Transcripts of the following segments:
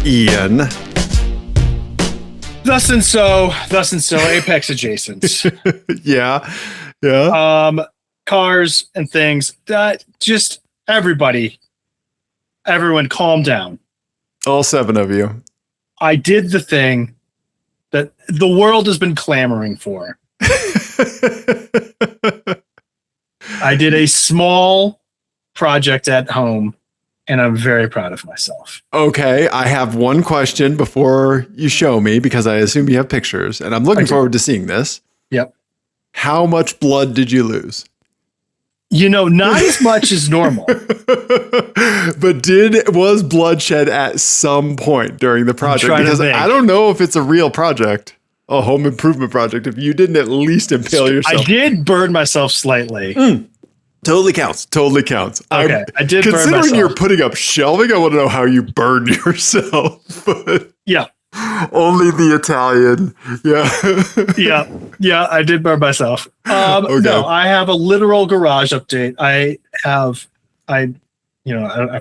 Ian. Thus and so, apex adjacent. Yeah. Cars and things. Just everyone calm down. All 7 of you. I did the thing that the world has been clamoring for. I did a small project at home, and I'm very proud of myself. Okay, I have one question before you show me, because I assume you have pictures, and I'm looking forward to seeing this. Yep. How much blood did you lose? Not as much as normal. But was bloodshed at some point during the project? Because I don't know if it's a real project, a home improvement project, if you didn't at least impale yourself. I did burn myself slightly. Totally counts. Okay, I did burn myself. Considering you're putting up shelving, I want to know how you burned yourself. But yeah. Only the Italian. Yeah. Yeah, I did burn myself. Okay. No, I have a literal garage update. I've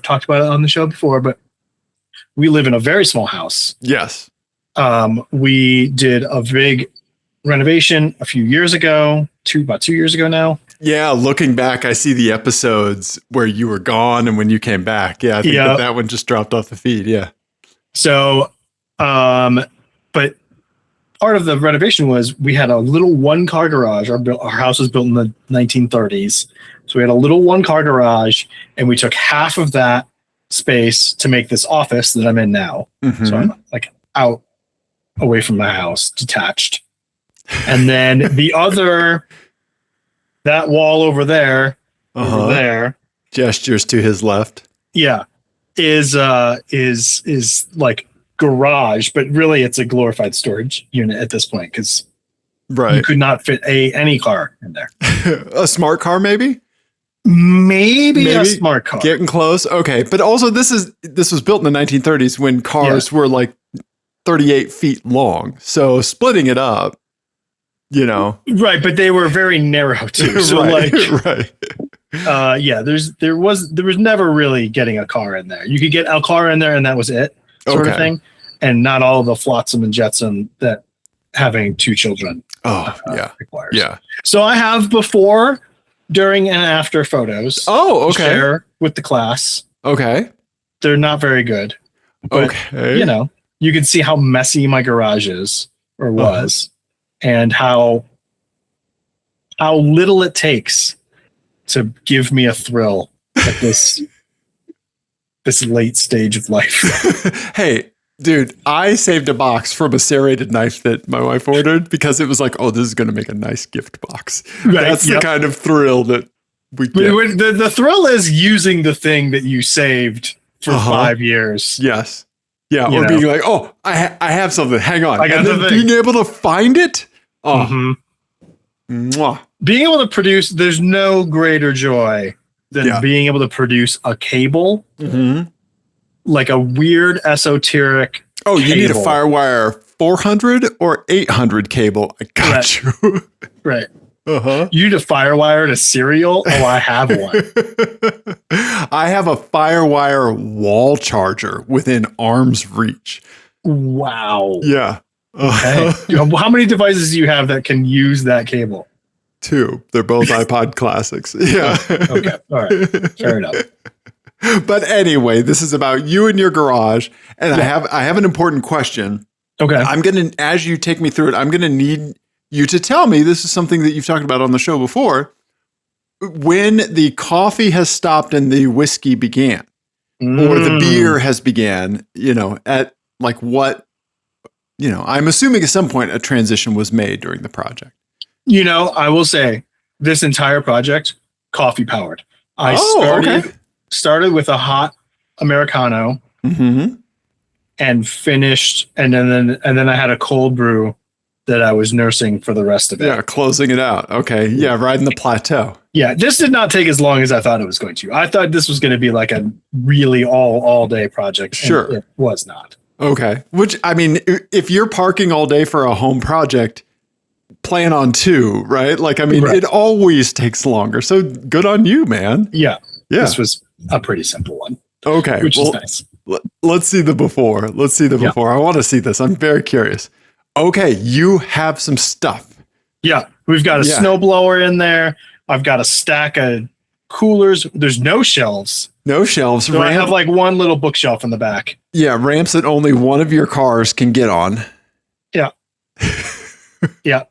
talked about it on the show before, but we live in a very small house. Yes. We did a big renovation a few years ago, about 2 years ago now. Yeah, looking back, I see the episodes where you were gone and when you came back. Yeah, I think that one just dropped off the feed. Yeah. So, but part of the renovation was we had a little 1-car garage. Our house was built in the 1930s. So we had a little 1-car garage, and we took half of that space to make this office that I'm in now. Mm-hmm. So I'm like out away from my house, detached. And then the other, that wall over there, gestures to his left. Yeah. Is like garage, but really it's a glorified storage unit at this point, because you could not fit any car in there. A smart car, maybe a smart car. Getting close. Okay, but also this was built in the 1930s when cars were like 38 feet long. So splitting it up, right? But they were very narrow too. So there was never really getting a car in there. You could get a car in there, and that was it, sort of thing, and not all the flotsam and jetsam that having 2 children requires. Yeah. So I have before, during, and after photos. To share with the class. Okay. They're not very good. But, you can see how messy my garage is or was, and how little it takes to give me a thrill at this late stage of life. Hey, dude, I saved a box from a serrated knife that my wife ordered because it was like, oh, this is going to make a nice gift box. Right, that's the kind of thrill that we get. The thrill is using the thing that you saved for 5 years. Yes. Yeah. Being like, oh, I have something. Hang on. I got the thing. Being able to find it. Oh. Mm-hmm. Mwah. Being able to produce, there's no greater joy than being able to produce a cable, like a weird esoteric cable. You need a Firewire 400 or 800 cable. I got you. Right. You need a Firewire to serial? Oh, I have one. I have a Firewire wall charger within arm's reach. Wow. Yeah. Okay. How many devices do you have that can use that cable? 2. They're both iPod classics. Yeah. Okay. All right. Fair enough. But anyway, this is about you and your garage, and I have an important question. Okay. I'm gonna, as you take me through it, I'm gonna need you to tell me. This is something that you've talked about on the show before. When the coffee has stopped and the whiskey began, or the beer has began, at like what, I'm assuming at some point a transition was made during the project. I will say this entire project, coffee powered. I started with a hot Americano and finished. And then I had a cold brew that I was nursing for the rest of it. Yeah. Closing it out. Okay. Yeah. Riding the plateau. Yeah. This did not take as long as I thought it was going to. I thought this was going to be like a really all day project. Sure. It was not. Okay. Which, I mean, if you're parking all day for a home project, plan on 2, right? Like, I mean, it always takes longer. So good on you, man. Yeah. This was a pretty simple one. Okay. Which is nice. Let's see the before. Let's see the before. I want to see this. I'm very curious. Okay, you have some stuff. Yeah, we've got a snowblower in there. I've got a stack of coolers. There's no shelves. No shelves. So I have like one little bookshelf in the back. Yeah, ramps that only one of your cars can get on. Yeah. Yeah.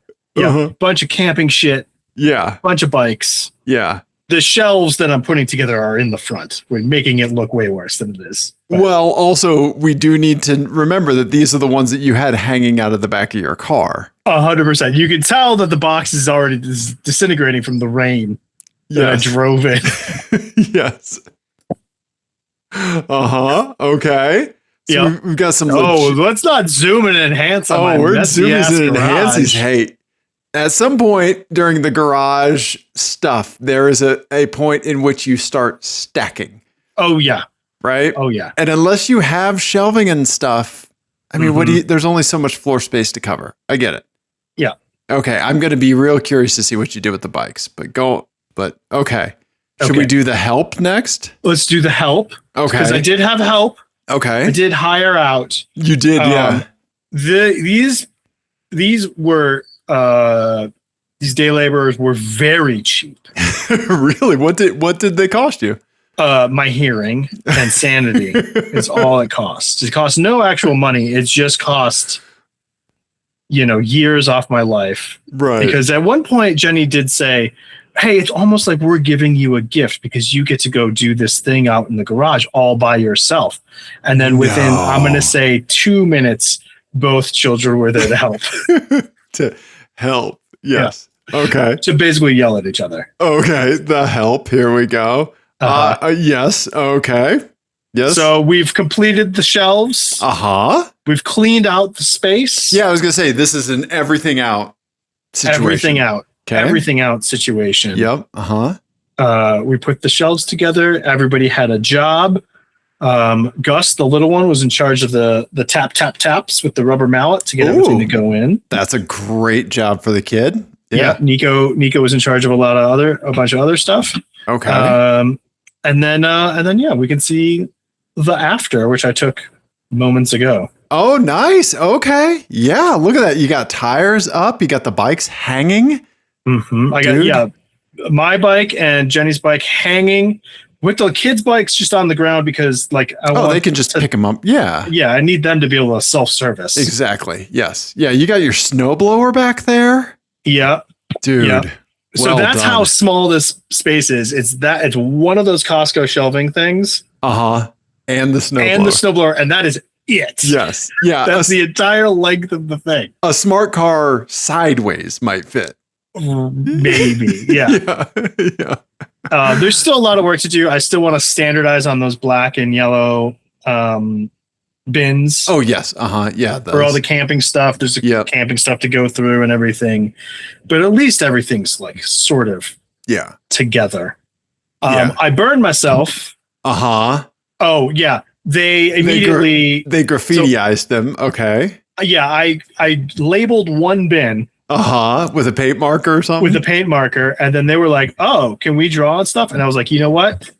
Bunch of camping shit. Yeah. Bunch of bikes. Yeah. The shelves that I'm putting together are in the front. We're making it look way worse than it is. But well, also, we do need to remember that these are the ones that you had hanging out of the back of your car. 100%. You can tell that the box is already disintegrating from the rain that I drove in. Yes. Okay. So we've got some. Let's not zoom and enhance on my we're messy zooming ass and enhance these. garage. Hey, at some point during the garage stuff, there is a point in which you start stacking. Oh yeah. Right? Oh yeah. And unless you have shelving and stuff, I mean, there's only so much floor space to cover. I get it. Yeah. Okay. I'm going to be real curious to see what you do with the bikes, but okay. Should we do the help next? Let's do the help. Okay. Because I did have help. Okay. I did hire out. You did, yeah. These were these day laborers were very cheap. Really? What did they cost you? My hearing and sanity is all it costs. It costs no actual money. It just cost, years off my life. Right. Because at one point, Jenny did say, hey, it's almost like we're giving you a gift because you get to go do this thing out in the garage all by yourself. And then within, I'm going to say 2 minutes, both children were there to help. To help. Yes. Yeah. Okay. To basically yell at each other. Okay. The help. Here we go. Yes. Okay. Yes. So we've completed the shelves. We've cleaned out the space. Yeah, I was going to say, this is an everything out situation. Everything out. Okay. Everything out situation. Yep. We put the shelves together. Everybody had a job. Gus, the little one, was in charge of the taps with the rubber mallet to get everything to go in. That's a great job for the kid. Yeah. Nico was in charge of a bunch of other stuff. Okay. And then we can see the after, which I took moments ago. Oh, nice. Okay. Yeah. Look at that. You got tires up. You got the bikes hanging. I got my bike and Jenny's bike hanging with the kids' bikes just on the ground because they can just pick them up. Yeah. Yeah. I need them to be able to self-service. Exactly. Yes. Yeah. You got your snowblower back there. Yeah. Dude. Yeah. So that's how small this space is. It's one of those Costco shelving things. And the snowblower. And that is it. Yes. Yeah. That's the entire length of the thing. A smart car sideways might fit. Maybe. Yeah. Yeah. There's still a lot of work to do. I still want to standardize on those black and yellow bins. Oh, yes. Yeah. For all the camping stuff. There's camping stuff to go through and everything. But at least everything's sort of together. I burned myself. Oh, yeah. They immediately... They graffitiized them. Okay. Yeah, I labeled one bin. With a paint marker or something? With a paint marker. And then they were like, oh, can we draw and stuff? And I was like, you know what?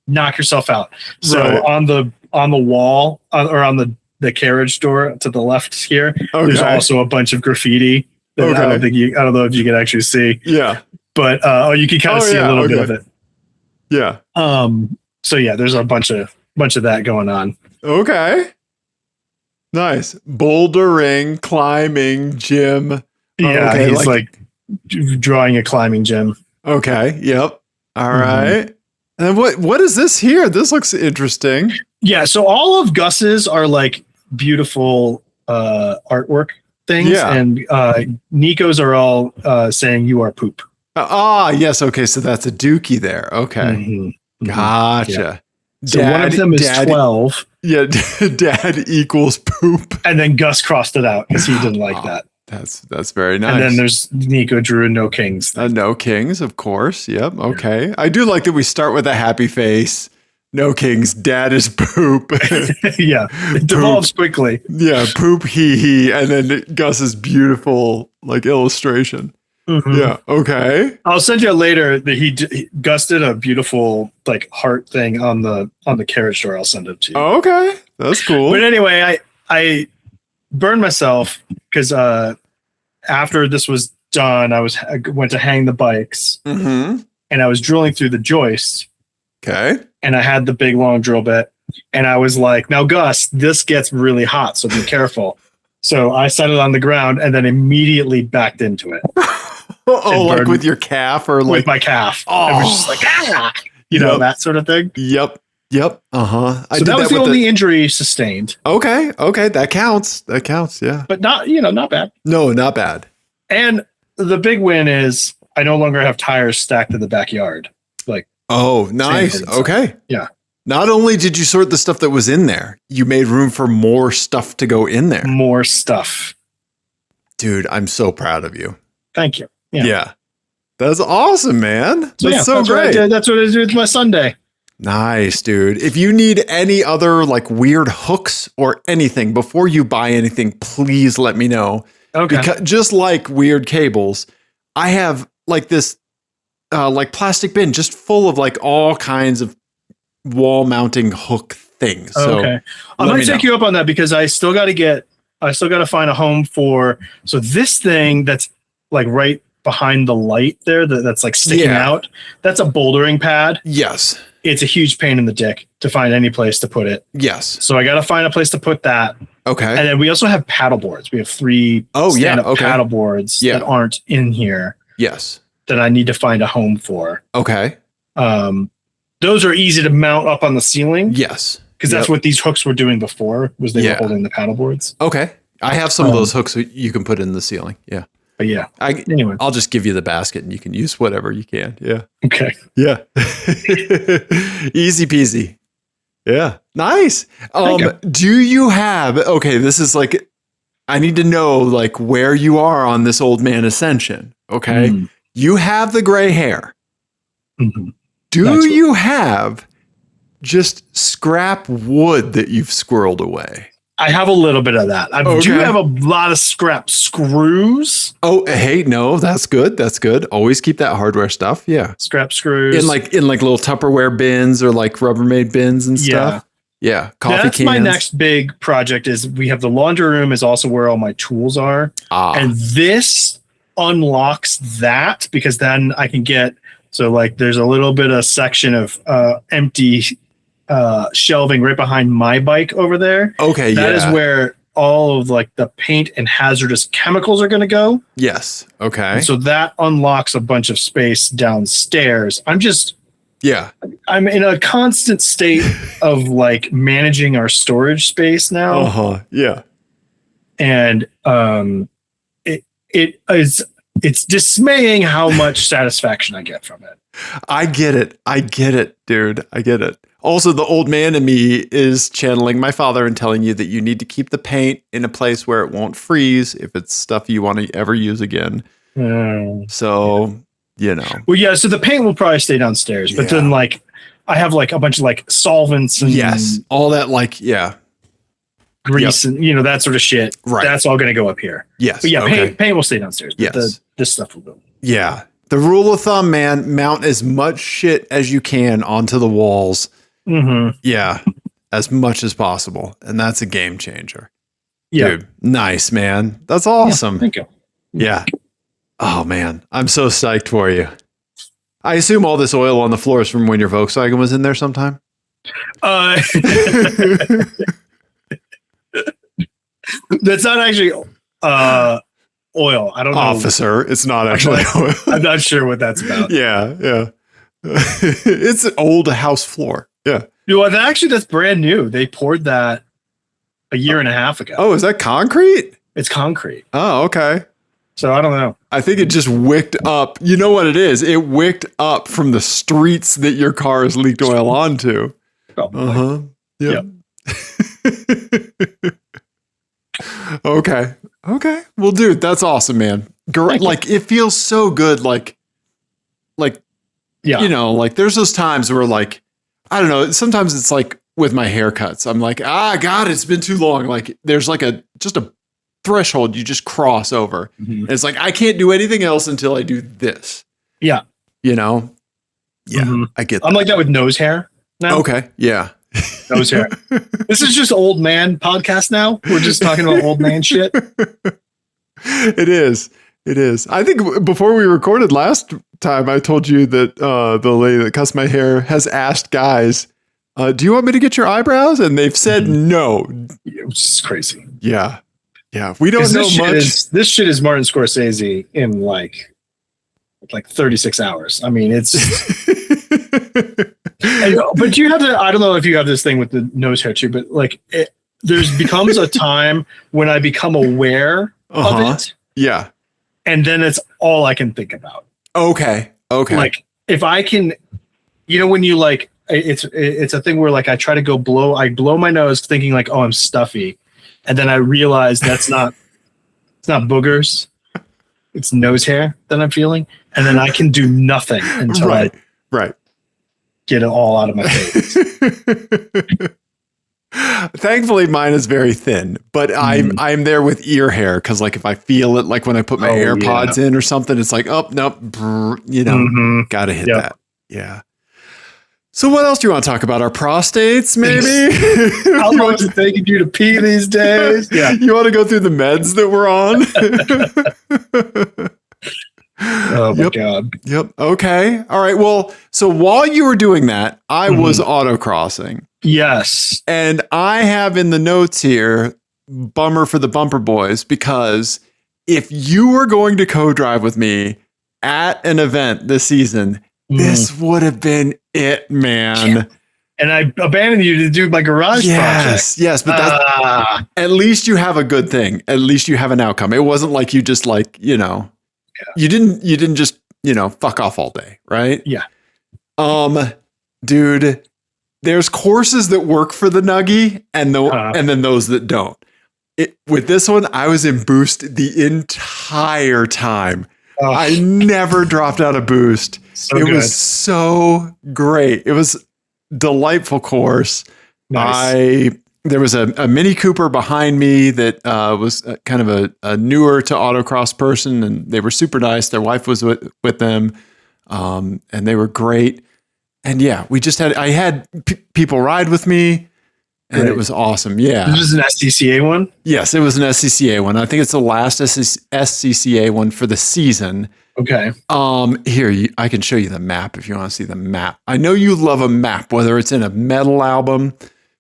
Knock yourself out. So on the wall, or on the carriage door to the left here, there's also a bunch of graffiti that I don't know if you can actually see. Yeah. But you can kind of see a little bit of it. Yeah. So yeah, there's a bunch of that going on. Okay. Nice. Bouldering, climbing, gym. Yeah, he's like drawing a climbing gym. Okay. Yep. All right. And what is this here? This looks interesting. Yeah. So all of Gus's are beautiful artwork things, and Nico's are all saying "you are poop." Yes. Okay. So that's a dookie there. Okay. Gotcha. Yeah. So one of them is 12. Yeah. Dad equals poop. And then Gus crossed it out because he didn't like that. That's very nice. And then there's Nico drew no kings. No kings, of course. Yep. Okay. I do like that we start with a happy face. No kings. Dad is poop. Yeah. It devolves quickly. Yeah. Poop, he. And then Gus's beautiful illustration. Yeah. Okay. I'll send you later. Gus did a beautiful like heart thing on the carriage door. I'll send it to you. Oh, okay. That's cool. But anyway, I burned myself because after this was done, I went to hang the bikes, and I was drilling through the joist. Okay. And I had the big long drill bit, and I was like, "Now, Gus, this gets really hot, so be careful." So I set it on the ground and then immediately backed into it. Oh, like with your calf or like with my calf. Oh, I was just like, you know, that sort of thing. Yep. Uh-huh. So that was the only injury sustained. Okay. That counts. Yeah. But not bad. No, not bad. And the big win is I no longer have tires stacked in the backyard. Like, oh, nice. Okay. Yeah. Not only did you sort the stuff that was in there, you made room for more stuff to go in there. More stuff. Dude, I'm so proud of you. Thank you. Yeah. That's awesome, man. That's great. That's what I did with my Sunday. Nice, dude. If you need any other like weird hooks or anything before you buy anything, please let me know. Okay. Because just like weird cables, I have like this like plastic bin just full of like all kinds of wall mounting hook things. So okay. I'm going to take you up on that because I still got to find a home for, so this thing that's like right behind the light there, that's like sticking out. That's a bouldering pad. Yes. It's a huge pain in the dick to find any place to put it. Yes. So I got to find a place to put that. Okay. And then we also have paddle boards. We have 3 stand-up paddle boards that aren't in here. Yes. That I need to find a home for. Okay. Those are easy to mount up on the ceiling. Yes. Because that's what these hooks were doing before, was they were holding the paddle boards. Okay. I have some of those hooks you can put in the ceiling. Yeah. But yeah. Anyway. I'll just give you the basket and you can use whatever you can. Yeah. Okay. Yeah. Easy peasy. Yeah. Nice. Do you have, okay, this is like, I need to know like where you are on this old man ascension. Okay. You have the gray hair. Do you have just scrap wood that you've squirreled away? I have a little bit of that. I do have a lot of scrap screws. Oh, hey, no, that's good. That's good. Always keep that hardware stuff. Yeah. Scrap screws. In like little Tupperware bins or like Rubbermaid bins and stuff. Yeah. Coffee That's cans. my next big project is we have the laundry room is also where all my tools are. And this unlocks that because then I can get, so like there's a little bit of section of empty shelving right behind my bike over there. Okay, that is where all of like the paint and hazardous chemicals are going to go. Yes. Okay. And so that unlocks a bunch of space downstairs. I'm in a constant state of like managing our storage space now. Yeah. And it's dismaying how much satisfaction I get from it. I get it, dude. I get it. Also, the old man in me is channeling my father and telling you that you need to keep the paint in a place where it won't freeze if it's stuff you want to ever use again. So, you know. Well, yeah, so the paint will probably stay downstairs, but then like I have like a bunch of like solvents and all that like, grease and you know that sort of shit. Right. That's all going to go up here. Yes. But yeah, paint will stay downstairs. But this stuff will go. Yeah. The rule of thumb, man, mount as much shit as you can onto the walls. Yeah. As much as possible. And that's a game changer. Yeah. Dude, nice, man. That's awesome. Thank you. Yeah. Oh, man. I'm so psyched for you. I assume all this oil on the floor is from when your Volkswagen was in there sometime? That's not actually oil. I don't know. Officer, it's not actually oil. I'm not sure what that's about. Yeah. It's an old house floor. Yeah. Well, that's brand new. They poured that a year and a half ago. Oh, is that concrete? It's concrete. Oh, okay. So I don't know. I think it just wicked up. You know what it is? It wicked up from the streets that your car has leaked oil onto. Yep. Okay. Well, dude, that's awesome, man. Like it feels so good. Like, you know, like there's those times where like, I don't know. Sometimes it's like with my haircuts, I'm like, God, it's been too long. Like there's like just a threshold you just cross over. Mhm. And it's like, I can't do anything else until I do this. Yeah. You know? Yeah, Mhm. I get that. I'm like that with nose hair now. Okay, yeah. Nose hair. This is just old man podcast now. We're just talking about old man shit. It is. It is. I think before we recorded last time, I told you that the lady that cuts my hair has asked guys, do you want me to get your eyebrows? And they've said no. It's crazy. Yeah. Yeah. We don't know much. This shit is Martin Scorsese in like 36 hours. I mean, it's but you have to, I don't know if you have this thing with the nose hair too, but like there's becomes a time when I become aware of it. Yeah. And then it's all I can think about. Okay. Like if I can, when you like, it's a thing where like I try to I blow my nose thinking like, oh, I'm stuffy. And then I realize it's not boogers. It's nose hair that I'm feeling. And then I can do nothing until I get it all out of my face. Thankfully, mine is very thin, but I'm there with ear hair because, like, if I feel it, like when I put my AirPods in or something, it's like, oh nope, gotta hit that. Yeah. So, what else do you want to talk about? Our prostates, maybe? How long is it taking you to pee these days? Yeah. You want to go through the meds that we're on? Oh my God. Yep. Okay. All right. Well, so while you were doing that, I was autocrossing. Yes. And I have in the notes here, bummer for the bumper boys, because if you were going to co-drive with me at an event this season, this would have been it, man. Yeah. And I abandoned you to do my garage project. Yes, but that's, at least you have a good thing. At least you have an outcome. It wasn't like you just like, you didn't just, fuck off all day, right? Yeah. Dude, there's courses that work for the Nuggie and then those that don't. With this one, I was in boost the entire time. Oh. I never dropped out of boost. It was so great. It was delightful course. Nice. There was a Mini Cooper behind me that was kind of a newer to autocross person, and they were super nice. Their wife was with them, and they were great. And yeah, I had people ride with me, and it was awesome. Yeah. This was an SCCA one? Yes, it was an SCCA one. I think it's the last SCCA one for the season. Okay. Here, I can show you the map if you want to see the map. I know you love a map, whether it's in a metal album.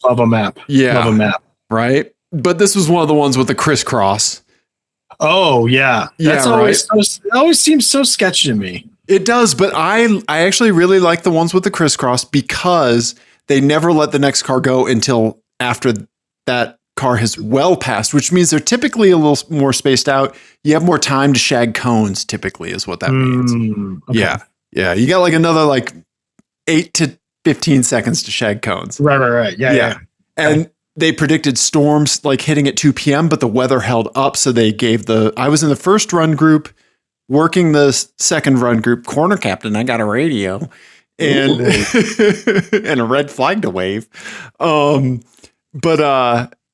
Love a map. Yeah. Love a map. Right? But this was one of the ones with the crisscross. Oh, yeah. That's always it always seems so sketchy to me. It does, but I actually really like the ones with the crisscross because they never let the next car go until after that car has well passed, which means they're typically a little more spaced out. You have more time to shag cones, typically, is what that means. Okay. Yeah. You got like another 8 to 15 seconds to shag cones. Right. Yeah. And they predicted storms hitting at 2 p.m., but the weather held up. So they gave I was in the first run group, working the second run group, corner captain. I got a radio and and a red flag to wave. But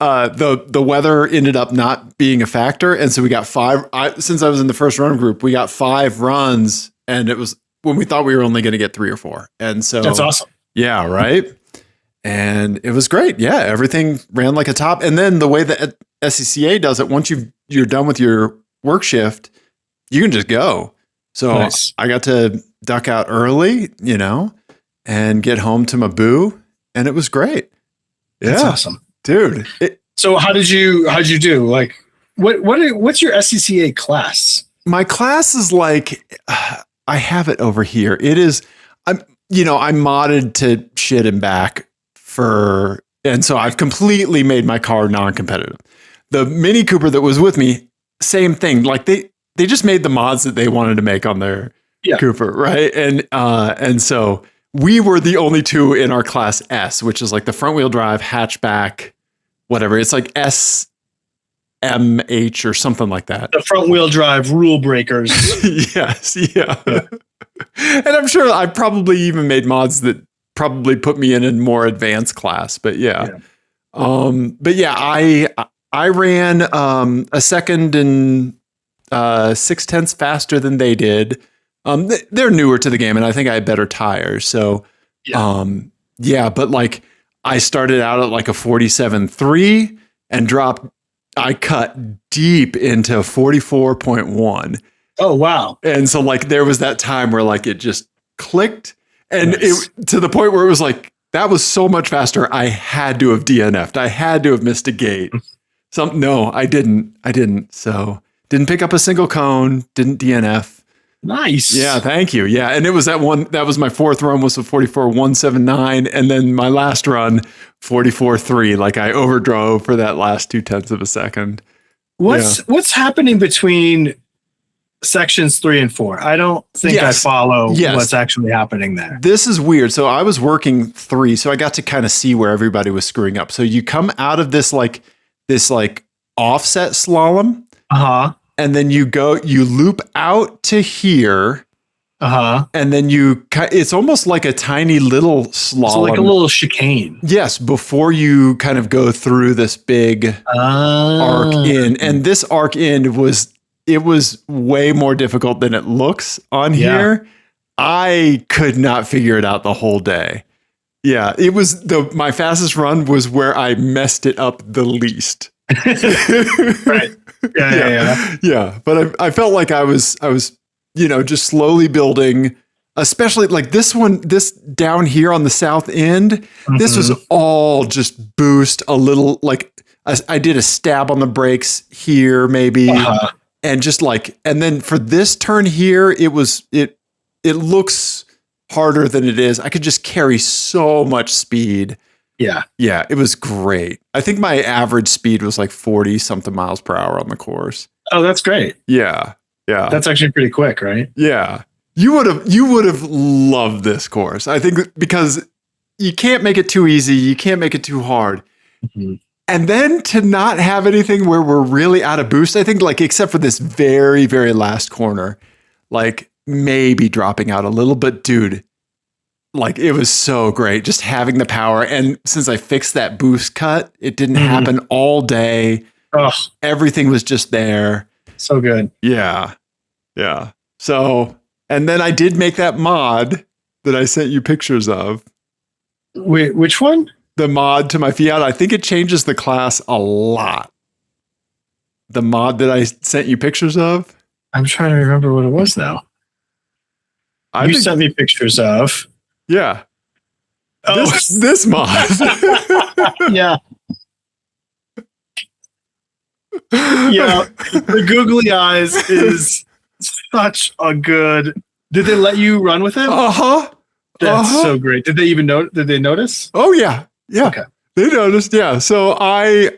the weather ended up not being a factor. And so we got 5, since I was in the first run group, we got 5 runs, and it was when we thought we were only going to get 3 or 4. And so that's awesome. Yeah. Right. And it was great. Yeah. Everything ran like a top. And then the way that SCCA does it, once you're done with your work shift, you can just go. So nice. I got to duck out early, and get home to my boo, and it was great. Yeah. That's awesome. Dude. So how'd you do? What's your SCCA class? My class is I have it over here. It is, I'm modded to shit and back and so I've completely made my car non-competitive. The Mini Cooper that was with me, same thing. They just made the mods that they wanted to make on their Cooper, right? And so we were the only 2 in our class S, which is the front wheel drive hatchback, whatever. It's SMH or something like that. The front wheel drive rule breakers. Yes, yeah. And I'm sure I probably even made mods that probably put me in a more advanced class, but yeah. But yeah, I ran a second and 0.6 faster than they did. They're newer to the game, and I think I had better tires. So, yeah, but like I started out at like a 47.3 and I cut deep into 44.1. Oh, wow. And so like there was that time where like it just clicked, and Nice. it to the point where it was like, that was so much faster. I had to have DNF'd. I had to have missed a gate. No, I didn't. So didn't pick up a single cone, didn't DNF. Nice. Yeah, thank you. Yeah. And it was that was my fourth run, was a 44.179. And then my last run, 44.3. Like I overdrove for that last 0.2 of a second. What's happening between sections 3 and 4? I don't think I follow what's actually happening there. This is weird. So I was working 3, so I got to kind of see where everybody was screwing up. So you come out of this offset slalom. And then you loop out to here. And then it's almost like a tiny little slalom. So like a little chicane. Yes, before you kind of go through this big arc in. And this arc in was way more difficult than it looks on here. I could not figure it out the whole day. Yeah, it was my fastest run was where I messed it up the least. Right. Yeah. But I felt like I was, just slowly building, especially like this down here on the south end. This was all just boost a little, like I did a stab on the brakes here, maybe. And just like, and then for this turn here, it looks harder than it is. I could just carry so much speed. Yeah. Yeah, it was great. I think my average speed was like 40 something miles per hour on the course. Oh, that's great. Yeah. Yeah. That's actually pretty quick, right? Yeah. You would have loved this course. I think because you can't make it too easy, you can't make it too hard. And then to not have anything where we're really out of boost, I think like except for this very, very last corner, like maybe dropping out a little, but dude, like it was so great just having the power. And since I fixed that boost cut, it didn't happen all day. Everything was just there. So good. Yeah. Yeah. So, and then I did make that mod that I sent you pictures of. Wait, which one? The mod to my Fiat. I think it changes the class a lot. The mod that I sent you pictures of. I'm trying to remember what it was now. You sent me pictures of. Yeah. Oh, this mod. Yeah. Yeah. The googly eyes is such a good. Did they let you run with it? That's so great. Did they even know? Did they notice? Oh yeah. Yeah. Okay. They noticed. Yeah. So I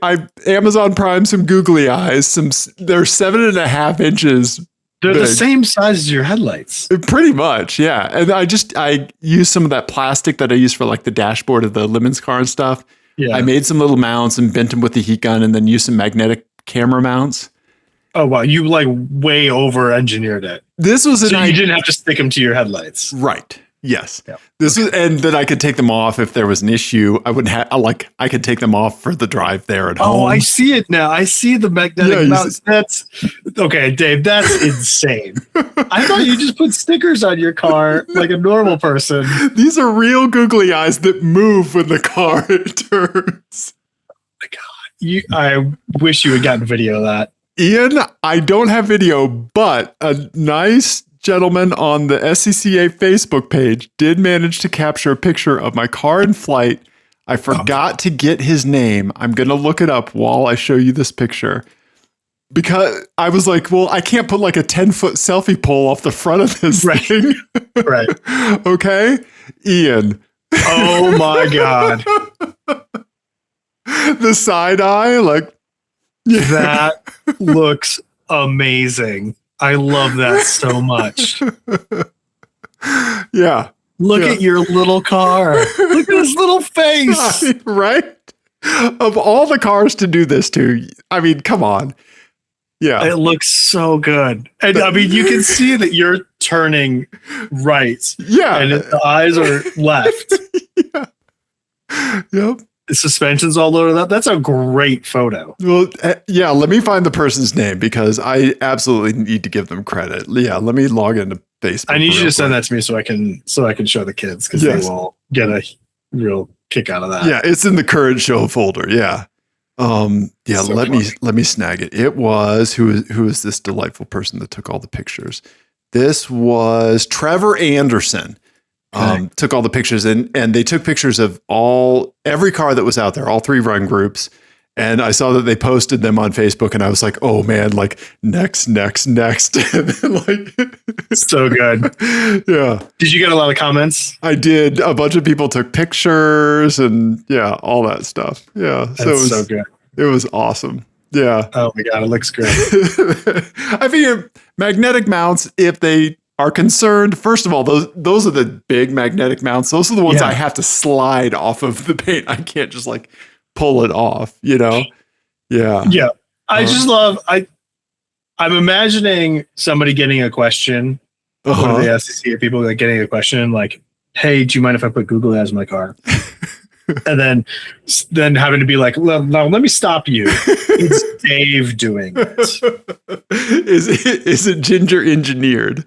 Amazon Prime some googly eyes. They're 7.5 inches. They're big. The same size as your headlights. Pretty much, yeah. And I used some of that plastic that I used for like the dashboard of the Lemons car and stuff. Yeah. I made some little mounts and bent them with the heat gun, and then used some magnetic camera mounts. Oh wow, you like way over engineered it. This was you didn't have to stick them to your headlights. Right. Yes. Yep. And then I could take them off if there was an issue. I wouldn't have I could take them off for the drive there at home. Oh, I see it now. I see the magnetic mounts. That's okay, Dave. That's insane. I thought you just put stickers on your car like a normal person. These are real googly eyes that move when the car turns. Oh my God. I wish you had gotten video of that. Ian, I don't have video, but a nice gentleman on the SCCA Facebook page did manage to capture a picture of my car in flight. I forgot to get his name. I'm going to look it up while I show you this picture, because I was like, well, I can't put like a 10-foot selfie pole off the front of this thing. Right. Okay. Ian. Oh my God. The side eye, like. Yeah. That looks amazing. I love that so much. Yeah. Look at your little car. Look at his little face. Right? Of all the cars to do this to, I mean, come on. Yeah. It looks so good. And I mean, you can see that you're turning right. Yeah. And the eyes are left. Yeah. Yep. The suspension's all loaded up. That's a great photo. Well, yeah, let me find the person's name because I absolutely need to give them credit. Yeah, let me log into Facebook. I need you to send that to me so I can show the kids because they will get a real kick out of that. Yeah, it's in the current show folder. Yeah. Yeah, so let me snag it. It was who is this delightful person that took all the pictures? This was Trevor Anderson. Took all the pictures and they took pictures of every car that was out there, all 3 run groups. And I saw that they posted them on Facebook and I was like, oh man, like next. And then like so good. Yeah. Did you get a lot of comments? I did. A bunch of people took pictures and all that stuff. Yeah. That's so it was so good. It was awesome. Yeah. Oh my God. It looks great. I figure magnetic mounts, if they are concerned, first of all, those are the big magnetic mounts. Those are the ones I have to slide off of the paint. I can't just like pull it off, Yeah. Yeah. I just love, I'm imagining somebody getting a question. One of the SCCA people like getting a question like, hey, do you mind if I put Googly as my car? And then having to be like, no, let me stop you. It's Dave doing it. Is it ginger engineered?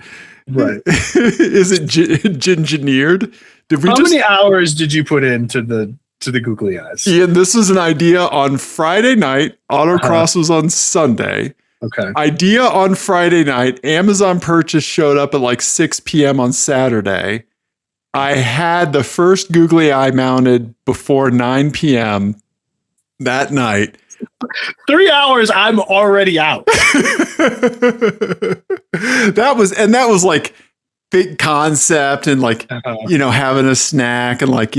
Right. Is it gingineered? How many hours did you put into the Googly eyes? Ian, this was an idea on Friday night. Autocross was on Sunday. Okay. Idea on Friday night. Amazon purchase showed up at like 6 p.m. on Saturday. I had the first Googly eye mounted before 9 p.m. that night. 3 hours, I'm already out. That was like big concept and like, having a snack and like,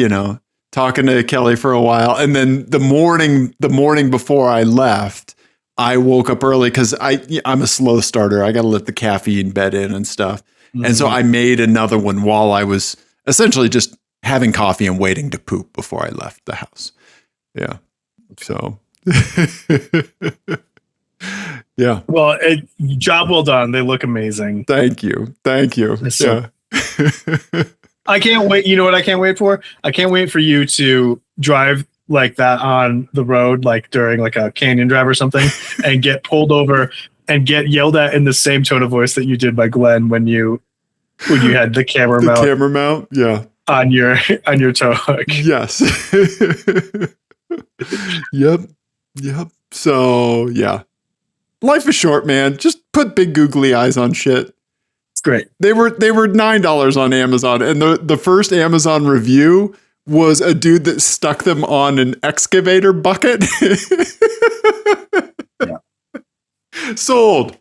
talking to Kelly for a while. And then the morning before I left, I woke up early because I'm a slow starter. I got to let the caffeine bed in and stuff. Mm-hmm. And so I made another one while I was essentially just having coffee and waiting to poop before I left the house. Yeah. So, yeah. Well, job well done. They look amazing. Thank you. So, I can't wait. You know what I can't wait for? I can't wait for you to drive like that on the road, like during like a canyon drive or something, and get pulled over and get yelled at in the same tone of voice that you did by Glenn when you had the camera mount. The camera mount, yeah. On your tow hook. Yes. Yep. So yeah. Life is short, man. Just put big googly eyes on shit. It's great. They were $9 on Amazon, and the first Amazon review was a dude that stuck them on an excavator bucket. Yeah. Sold.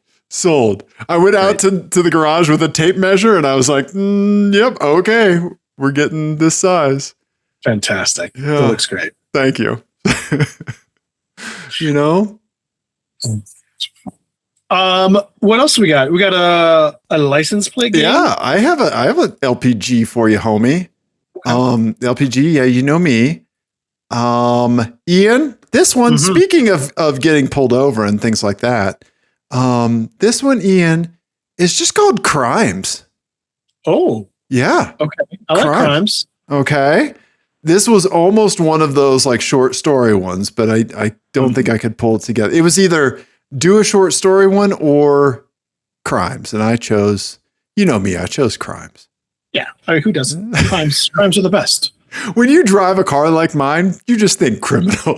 I went out to the garage with a tape measure, and I was like, yep, okay, we're getting this size. Fantastic. Yeah. That looks great. Thank you. What else we got? We got a license plate game? Yeah, I have an LPG for you, homie. LPG, yeah, you know me. Ian, this one, speaking of getting pulled over and things like that, this one, Ian, is just called Crimes. Oh. Yeah. Okay. I like Crimes. Okay. This was almost one of those like short story ones, but I don't think I could pull it together. It was either do a short story one or Crimes. And I chose, you know me, I chose Crimes. Yeah. I mean, who doesn't? Crimes are the best. When you drive a car like mine, you just think criminal.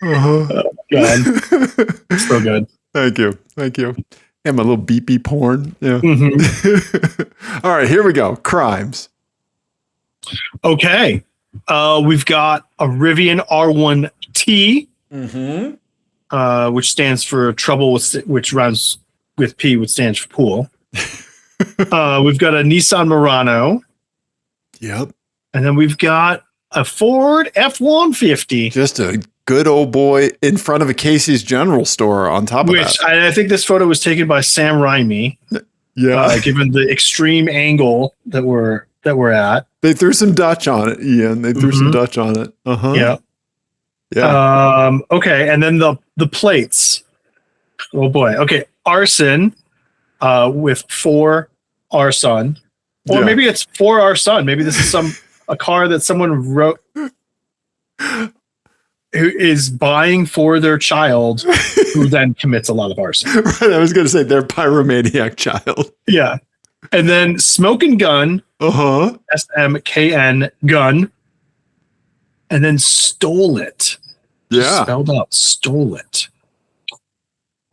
Oh, God. So good. Thank you. And my little beepy porn. Yeah. Mm-hmm. All right, here we go. Crimes. Okay. We've got a Rivian R1T, which stands for trouble, which rhymes with P, which stands for pool. We've got a Nissan Murano. Yep. And then we've got a Ford F-150. Just a good old boy in front of a Casey's General Store on top of that. Which I think this photo was taken by Sam Raimi. Yeah. Given the extreme angle that we're at. They threw some Dutch on it, Ian. They threw some Dutch on it. Yeah. Yeah. Okay. And then the plates. Oh boy. Okay. Arson, with 4 arson. Or maybe it's for our son. Maybe this is a car that someone wrote who is buying for their child, who then commits a lot of arson. Right. I was going to say their pyromaniac child. Yeah. And then Smoking Gun. SMKN gun. And then stole it. Yeah. Spelled out. Stole it.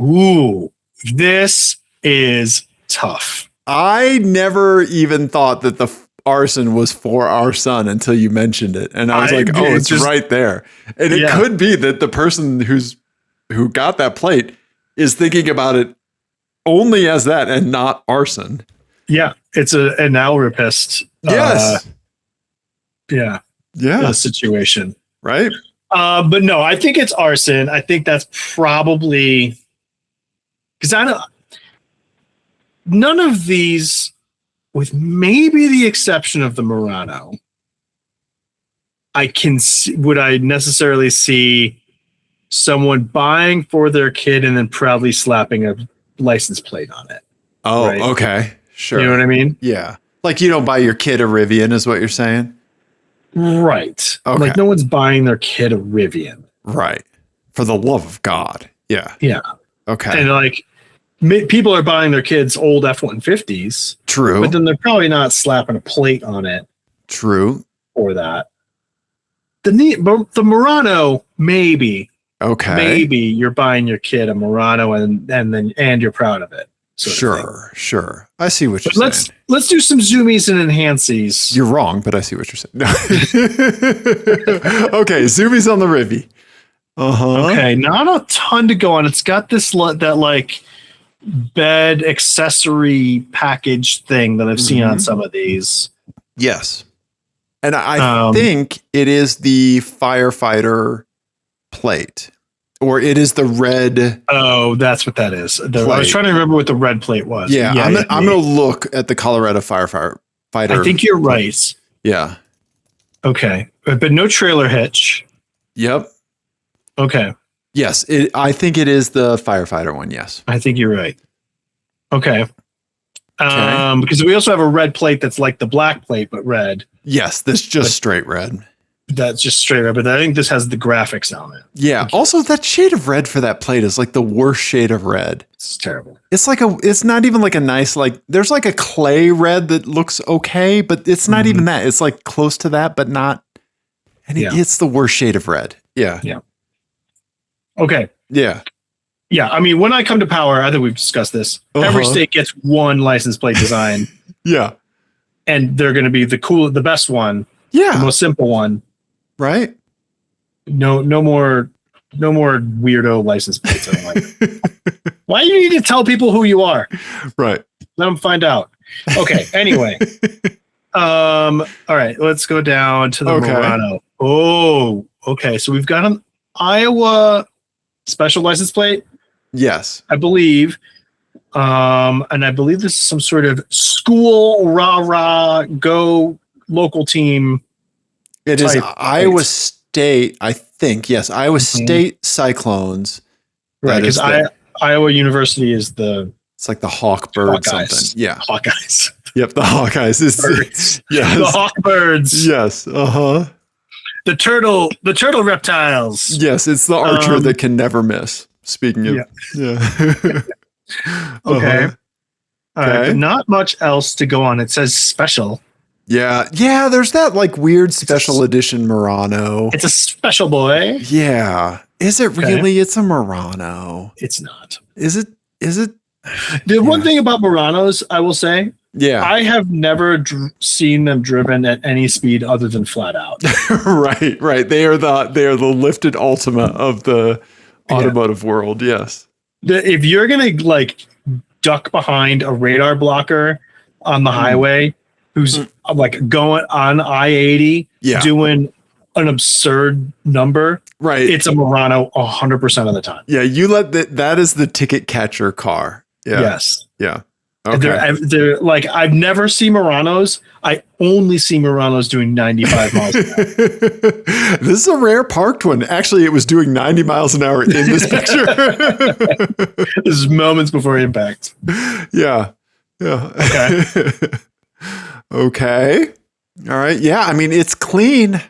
Ooh. This is tough. I never even thought that the arson was for our son until you mentioned it. And I was like, oh, it's just right there. And it could be that the person who got that plate is thinking about it only as that and not arson. Yeah. It's an alrapist. Yes. Situation. Right. But no, I think it's arson. I think that's probably because none of these, with maybe the exception of the Murano, would I necessarily see someone buying for their kid and then proudly slapping a license plate on it. Oh, right? Okay. Sure. You know what I mean? Yeah. Like you don't buy your kid a Rivian is what you're saying? Right. Okay. Like no one's buying their kid a Rivian. Right. For the love of God. Yeah. Yeah. Okay. And like people are buying their kids old F-150s. True. But then they're probably not slapping a plate on it. True. For that. The Murano, maybe. Okay. Maybe you're buying your kid a Murano and you're proud of it. Sure. I see what you're saying. Let's do some zoomies and enhancies. You're wrong, but I see what you're saying. No. Okay, zoomies on the Rivy. Okay, not a ton to go on. It's got that like bed accessory package thing that I've seen on some of these. Yes. And I think it is the firefighter plate. Or it is the red. Oh, that's what that is. I was trying to remember what the red plate was. Yeah, I'm going to look at the Colorado firefighter. I think you're right. Yeah. Okay. But no trailer hitch. Yep. Okay. Yes. I think it is the firefighter one. Yes. I think you're right. Okay. Because we also have a red plate that's like the black plate, but red. Yes. This just straight red. That's just straight red, but I think this has the graphics on it. Yeah. Also, that shade of red for that plate is like the worst shade of red. It's terrible. It's not even like a nice, like, there's like a clay red that looks okay, but it's not even that. It's like close to that, but not. And it's the worst shade of red. Yeah. Yeah. Okay. Yeah. Yeah. I mean, when I come to power, I think we've discussed this. Every state gets one license plate design. Yeah. And they're going to be the best one. Yeah. The most simple one. Right. No more weirdo license plates. I'm like, why do you need to tell people who you are? Right. Let them find out. Okay. Anyway. All right. Let's go down to the Murano. Oh, okay. So we've got an Iowa special license plate. Yes. I believe. And I believe this is some sort of school rah go local team. It is Iowa State, I think. Yes, Iowa State Cyclones. Right, because Iowa University is it's like the Hawkbird something. Yeah. Hawkeyes. Yep, the Hawkeyes. Yes. The Hawkbirds. Yes. The turtle reptiles. Yes, it's the archer that can never miss. Speaking of Okay. All right, but not much else to go on. It says special. Yeah, there's that like weird special edition Murano. It's a special boy. Yeah. Is it really? It's a Murano. It's not. Is it? The one thing about Muranos, I will say, I have never seen them driven at any speed other than flat out. Right. They are the lifted Ultima of the automotive world. Yes. If you're gonna like duck behind a radar blocker on the highway, who's like going on I-80, doing an absurd number, right? It's a Murano 100% of the time. Yeah, you that is the ticket catcher car. Yeah. Yes. Yeah. Okay. They're like, I've never seen Muranos. I only see Muranos doing 95 miles an hour. This is a rare parked one. Actually, it was doing 90 miles an hour in this picture. This is moments before impact. Yeah. Okay. Okay. All right. Yeah. I mean, it's clean.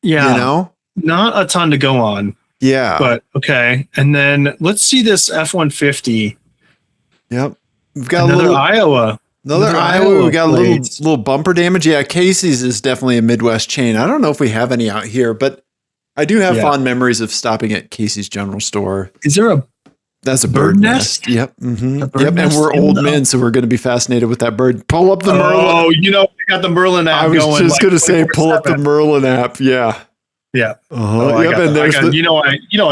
Yeah. You know? Not a ton to go on. Yeah. But okay. And then let's see this F-150. Yep. We've got another Iowa. Another Iowa. We got a little bumper damage. Yeah. Casey's is definitely a Midwest chain. I don't know if we have any out here, but I do have fond memories of stopping at Casey's General Store. Is there that's a bird nest? Yep. Mm-hmm. Yep. And we're old men, so we're going to be fascinated with that bird. Pull up the Merlin. Oh, I got the Merlin app. I was just going to say, pull up the Merlin app. Yeah. Yeah. Oh, yep. And there's I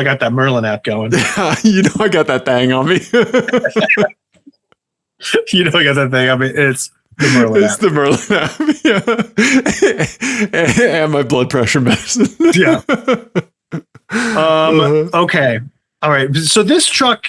got that Merlin app going. I got that thing on me. I got that thing on me. It's the Merlin app. It's the Merlin app. Yeah. And my blood pressure medicine. Yeah. Okay. All right. So this truck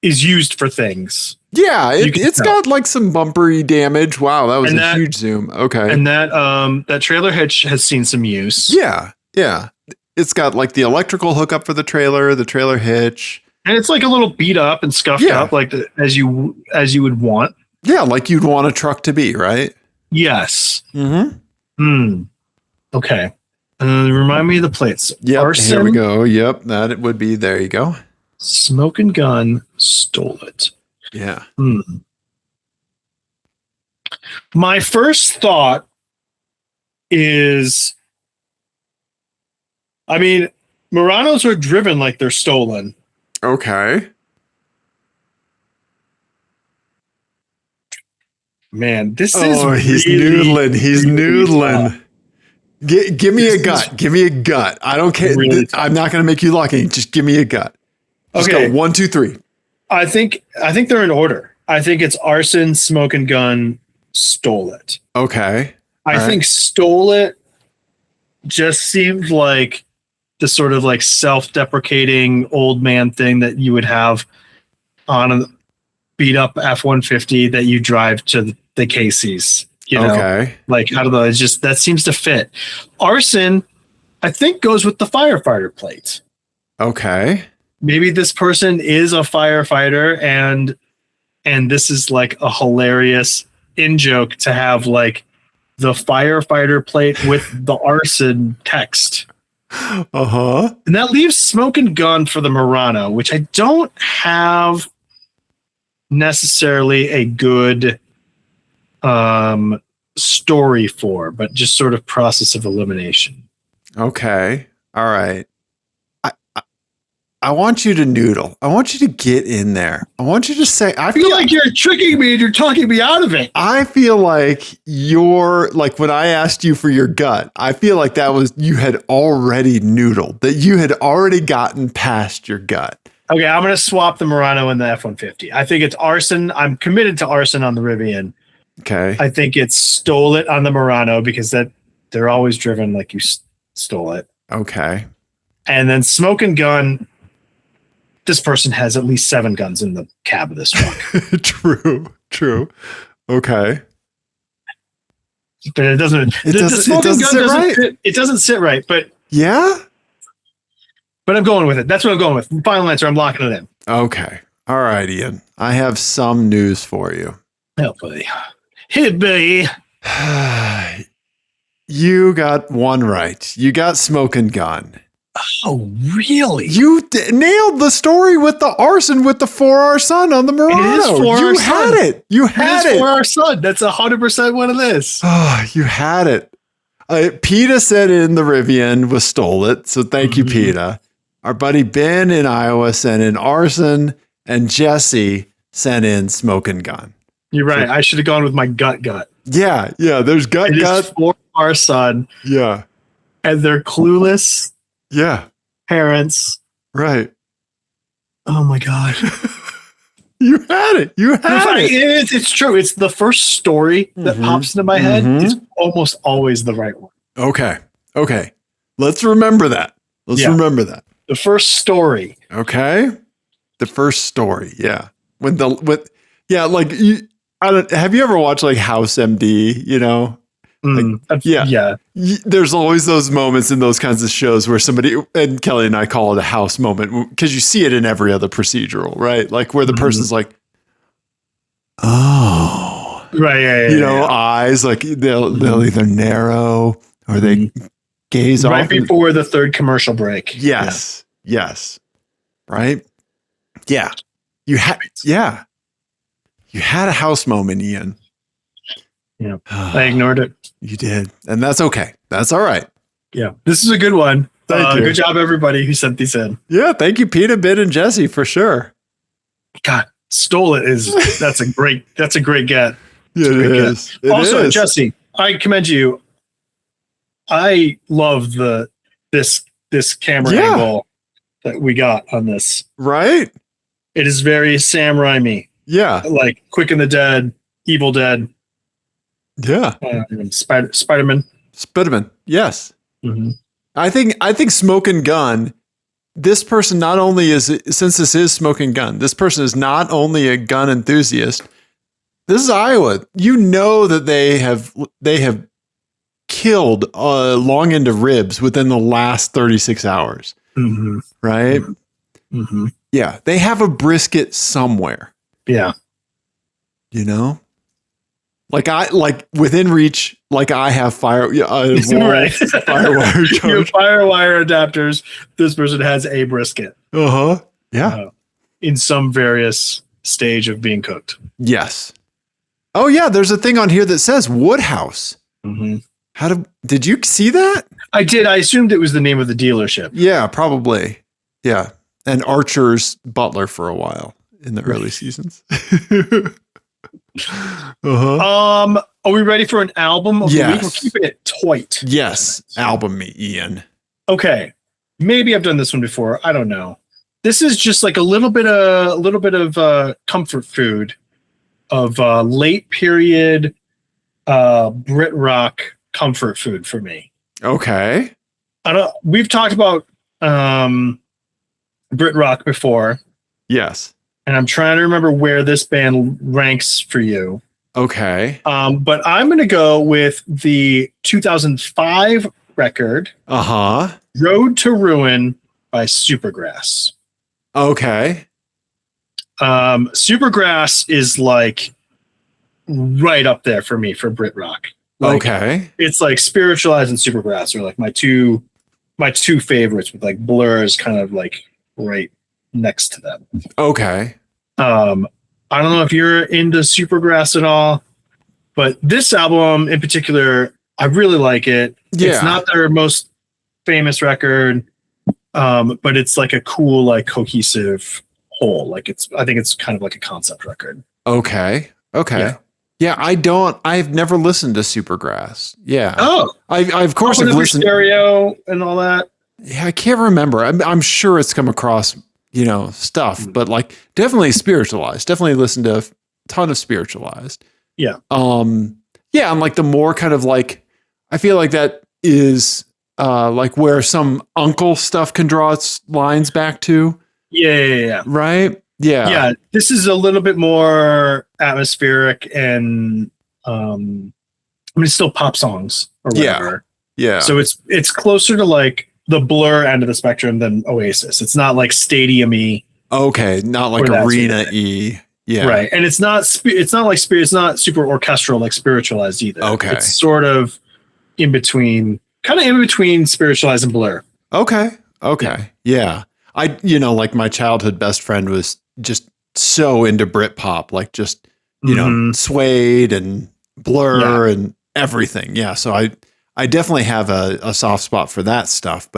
is used for things. Yeah, it's got like some bumpery damage. Wow, that was a huge zoom. Okay. And that trailer hitch has seen some use. Yeah. Yeah. It's got like the electrical hookup for the trailer hitch. And it's like a little beat up and scuffed up like as you would want. Yeah, like you'd want a truck to be, right? Yes. Mm-hmm. Okay. Remind me of the plates. Yep, Arson, here we go. Yep, that it would be. There you go. Smoking gun, stole it. Yeah. My first thought is, I mean, Muranos are driven like they're stolen. Okay. Man, this is he's really, noodling. He's really noodling. tough. Give me a gut. Give me a gut. I don't care. Really I'm not going to make you lucky. Just give me a gut. Just okay. Go 1, 2, 3. I think they're in order. I think it's arson, smoking gun, stole it. Okay. I think stole it just seemed like the sort of like self-deprecating old man thing that you would have on a beat up F-150 that you drive to the Casey's. Okay. Like, I don't know. It's just, that seems to fit. Arson, I think, goes with the firefighter plate. Okay. Maybe this person is a firefighter and this is like a hilarious in-joke to have like the firefighter plate with the arson text. Uh-huh. And that leaves smoking gun for the Murano, which I don't have necessarily a good story for, but just sort of process of elimination. Okay. All right. I want you to noodle. I want you to get in there. I want you to say, I feel like you're tricking me and you're talking me out of it. I feel like you're like when I asked you for your gut, I feel like that was you had already noodled, that you had already gotten past your gut. Okay, I'm going to swap the Murano and the F-150. I think it's arson. I'm committed to arson on the Rivian. Okay. I think it's stole it on the Murano because that they're always driven like you stole it. Okay. And then smoking gun. This person has at least 7 guns in the cab of this truck. True. Okay. But it doesn't. The smoking gun doesn't right. Fit. It doesn't sit right. But yeah. But I'm going with it. That's what I'm going with. Final answer. I'm locking it in. Okay. All right, Ian. I have some news for you. Oh, buddy. Hey, buddy. You got one right. You got smoking gun. Oh, really? You nailed the story with the arson with the 4R Sun on the Murano. You had it. You had it. 4R Sun. That's 100% one of this. Oh, you had it. PETA said in the Rivian was stole it. So thank you, PETA. Our buddy Ben in Iowa sent in arson, and Jesse sent in smoking gun. You're right. So, I should have gone with my gut. Yeah. There's gut. It is 4R Sun. Yeah. And they're clueless. Yeah. Parents. Right. Oh my God. You had it. It's true. It's the first story that pops into my head. It's almost always the right one. Okay. Let's remember that. Remember that. The first story. Okay. The first story. Yeah. Like have you ever watched like House MD, you know? Yeah. There's always those moments in those kinds of shows where somebody, and Kelly and I call it a house moment because you see it in every other procedural, right? Like where the person's like, oh, Right. Yeah. You know, eyes like they'll either narrow or they gaze off. Right before the third commercial break. Yes. Yes. Right. Yeah. You had. Yeah. You had a house moment, Ian. Yeah. I ignored it. You did, and that's okay. That's all right. Yeah. This is a good one. Thank you. Good job, everybody who sent these in. Yeah. Thank you, Peter, Ben, and Jesse for sure. God, stole it that's a great get. Yeah, it is. Also, Jesse, I commend you. I love this camera angle that we got on this. Right? It is very Sam Raimi. Yeah. Like Quick and the Dead, Evil Dead. Yeah. Spider-Man. Spiderman. Yes. Mm-hmm. I think Smoke and Gun. This person not only since this is Smoke and Gun, this person is not only a gun enthusiast. This is Iowa. You know that they have killed a long end of ribs within the last 36 hours. Mm-hmm. Right? Mm-hmm. Yeah. They have a brisket somewhere. Yeah. You know? Like within reach, like I have firewire charge. Your firewire adapters. This person has a brisket. Yeah. In some various stage of being cooked. Yes. Oh yeah, there's a thing on here that says Woodhouse. Mm-hmm. Did you see that? I did. I assumed it was the name of the dealership. Yeah, probably. Yeah, and Archer's butler for a while in the early seasons. Are we ready for an album of the week? We're keeping it tight. Yes, album me, Ian. Okay, maybe I've done this one before. I don't know. This is just like a little bit of comfort food of late period Brit rock comfort food for me. Okay. We've talked about Brit rock before. Yes. And I'm trying to remember where this band ranks for you. Okay. But I'm going to go with the 2005 record, Road to Ruin by Supergrass. Okay. Supergrass is like right up there for me for Brit rock. Like, okay. It's like Spiritualized and Supergrass are like my two favorites, with like Blur is kind of like right next to them. Okay. I don't know if you're into Supergrass at all, but this album in particular, I really like it. Yeah. It's not their most famous record, but it's like a cool, like cohesive whole. Like I think it's kind of like a concept record. Okay. Yeah, I've never listened to Supergrass. Yeah. Oh, I of course have listened. Stereo and all that. Yeah, I can't remember. I'm sure it's come across, stuff, but like definitely Spiritualized. Definitely listened to a ton of Spiritualized. Yeah. Yeah, and like the more kind of like, I feel like that is like where some uncle stuff can draw its lines back to. Yeah. Right? Yeah. This is a little bit more atmospheric and it's still pop songs or whatever. Yeah. So it's closer to like the Blur end of the spectrum than Oasis. It's not like stadium-y. Okay, not like arena-y. Yeah. Right. And it's not super orchestral like Spiritualized either. Okay. It's sort of in between Spiritualized and Blur. Okay. Yeah. Like my childhood best friend was just so into Britpop, like just, Suede and Blur and everything. Yeah. So I definitely have a soft spot for that stuff.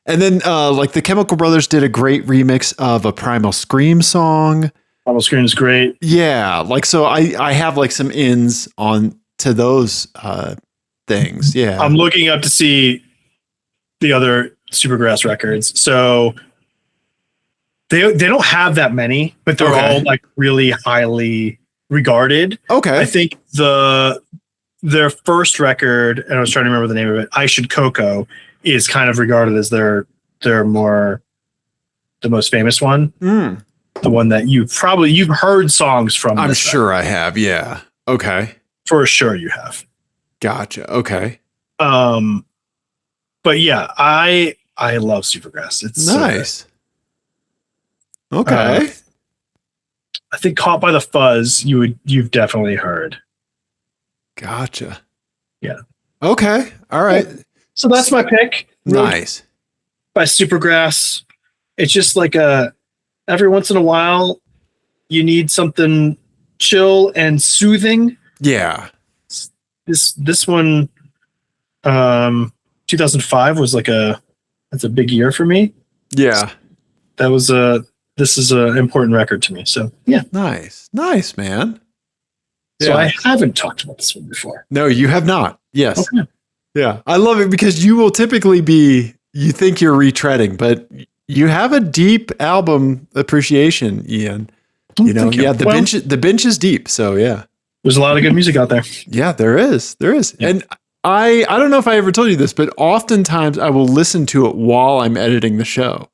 And then like the Chemical Brothers did a great remix of a Primal Scream song. Primal Scream is great. Yeah. Like, so I have like some ins on to those things. Yeah. I'm looking up to see the other Supergrass records. So they don't have that many, but they're all like really highly regarded. Okay. I think their first record, and I was trying to remember the name of it, I Should Coco, is kind of regarded as their the most famous one. The one that you've heard songs from. I'm sure I have. Yeah. Okay. For sure you have. Gotcha. Okay. But yeah, I love Supergrass. It's nice. Okay. I think Caught by the Fuzz you've definitely heard. Gotcha. Yeah. Okay. All right. So that's my pick. Nice. By Supergrass. It's just like every once in a while you need something chill and soothing. Yeah. This one 2005 was that's a big year for me. Yeah. This is an important record to me. So yeah. Nice, man. So I haven't talked about this one before. No, you have not. Yes. Okay. Yeah. I love it because you will typically you think you're retreading, but you have a deep album appreciation, Ian. You know, the bench is deep. So yeah. There's a lot of good music out there. Yeah, there is. Yeah. And I don't know if I ever told you this, but oftentimes I will listen to it while I'm editing the show.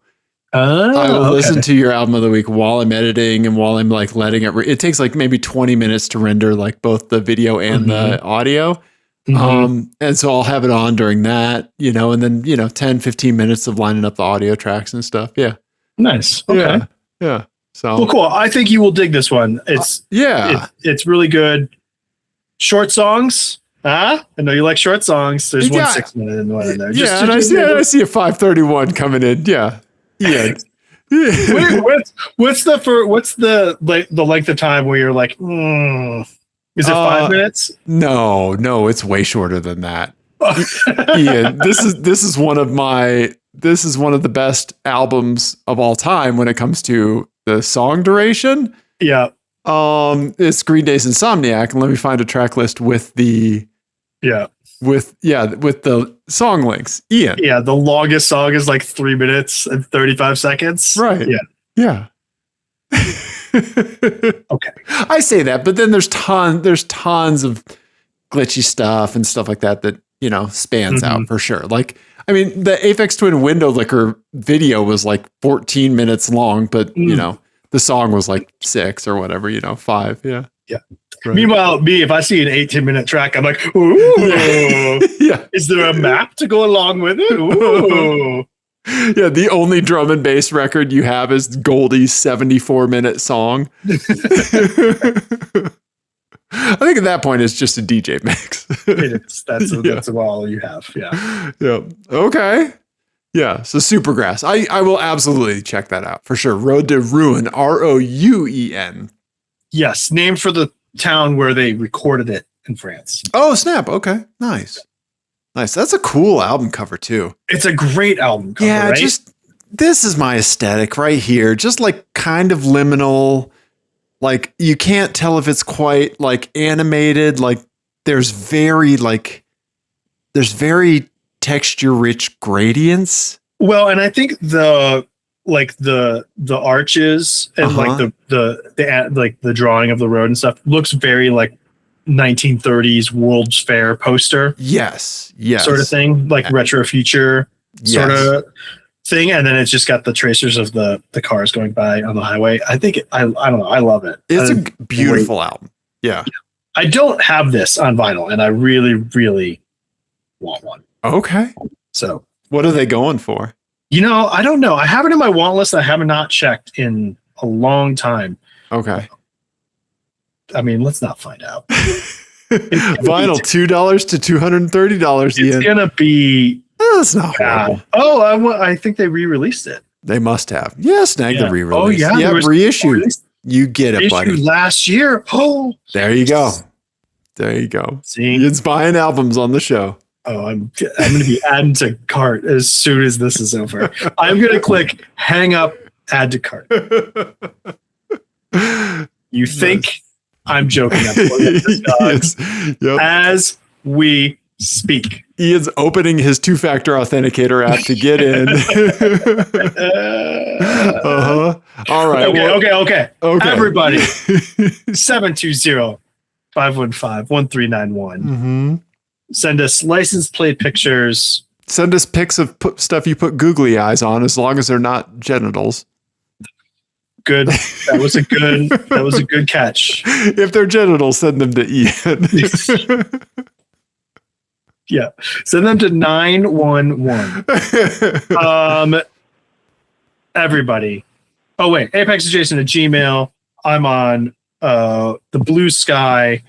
I will listen to your album of the week while I'm editing and while I'm like letting it. It takes like maybe 20 minutes to render like both the video and the audio. And so I'll have it on during that, you know, and then, 10, 15 minutes of lining up the audio tracks and stuff. Yeah. Nice. Okay. Yeah. So well, cool. I think you will dig this one. It's it's really good. Short songs. I know you like short songs. There's 1 6-minute one in there. I see a 5:31 coming in. Yeah. Yeah. What's the length of time where you're like, is it 5 minutes? No, it's way shorter than that. Ian, this is one of the best albums of all time when it comes to the song duration. Yeah. It's Green Day's Insomniac, and let me find a track list with the song links. Ian. Yeah, the longest song is like 3 minutes and 35 seconds. Right. Yeah. Okay. I say that, but then there's tons of glitchy stuff and stuff like that spans out for sure. Like, I mean, the Aphex Twin Window Licker video was like 14 minutes long, but the song was like 6 or whatever, 5. Yeah. Yeah. Right. Meanwhile, if I see an 18-minute track, I'm like, ooh, yeah. Is there a map to go along with it? Ooh. Yeah, the only drum and bass record you have is Goldie's 74-minute song. I think at that point it's just a DJ mix. It is. That's all you have. Yeah. Yeah. Okay. Yeah. So Supergrass. I will absolutely check that out for sure. Road to Ruin. Rouen. Yes. Named for the town where they recorded it in France. Oh, snap. Okay. Nice. That's a cool album cover too. It's a great album cover. Yeah. Right? This is my aesthetic right here. Just like kind of liminal. Like you can't tell if it's quite like animated. Like there's very texture rich gradients. Well, and I think the arches and like the drawing of the road and stuff looks very like 1930s World's Fair poster. Yes. Sort of thing, like retro future sort of thing, and then it's just got the tracers of the cars going by on the highway. I think I don't know. I love it. It's a beautiful album. Yeah. I don't have this on vinyl, and I really, really want one. Okay. So what are they going for? I don't know. I have it in my want list. I have not checked in a long time. Okay. I mean, let's not find out. Vinyl, $2 to $230. It's gonna be. That's not horrible. Oh, I think they re-released it. They must have. Yeah, snag the re-release. Oh yeah, reissue. You get it, buddy. Last year. Oh, there you go. See, it's buying albums on the show. Oh, I'm going to be adding to cart as soon as this is over. I'm going to click hang up, add to cart. You think I'm joking? As we speak. Ian's opening his 2-factor authenticator app to get in. All right. Okay. Everybody, 720-515-1391. Send us license plate pictures. Send us pics of stuff you put googly eyes on, as long as they're not genitals. Good. That was a good catch. If they're genitals, send them to Ian. Yeah. Send them to 911. Everybody. Oh wait, apexadjacent at Gmail. I'm on the Blue Sky.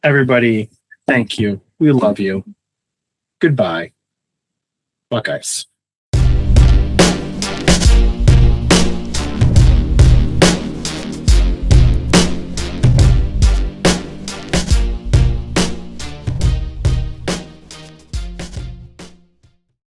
Everybody Thank you. We love you. Goodbye. Buckeyes.